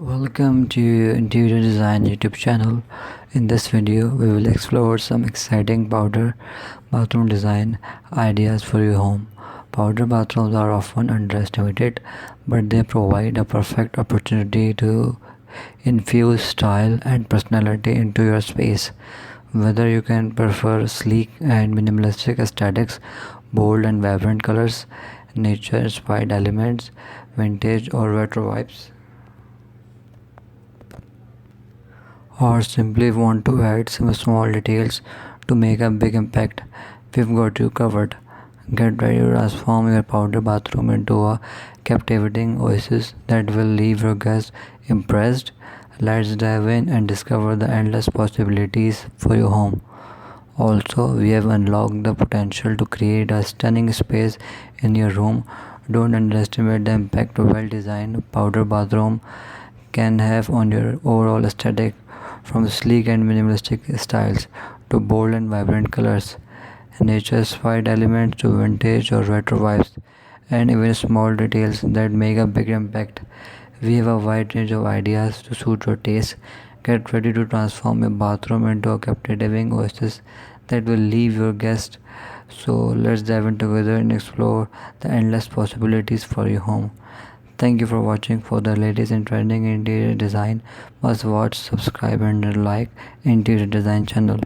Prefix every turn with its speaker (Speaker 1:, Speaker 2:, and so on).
Speaker 1: Welcome to Interior Design YouTube channel. In this video, we will explore some exciting powder bathroom design ideas for your home. Powder bathrooms are often underestimated, but they provide a perfect opportunity to infuse style and personality into your space. Whether you can prefer sleek and minimalistic aesthetics, bold and vibrant colors, nature-inspired elements, vintage or retro vibes, or simply want to add some small details to make a big impact, we've got you covered. Get ready to transform your powder bathroom into a captivating oasis that will leave your guests impressed. Let's dive in and discover the endless possibilities for your home. Also, we have unlocked the potential to create a stunning space in your room. Don't underestimate the impact a well-designed powder bathroom can have on your overall aesthetic, from sleek and minimalistic styles to bold and vibrant colors, nature-inspired elements to vintage or retro vibes, and even small details that make a big impact. We have a wide range of ideas to suit your taste. Get ready to transform your bathroom into a captivating oasis that will leave your guests. So let's dive in together and explore the endless possibilities for your home. Thank you for watching. For the latest and trending interior design, must watch, subscribe and like Interior Design channel.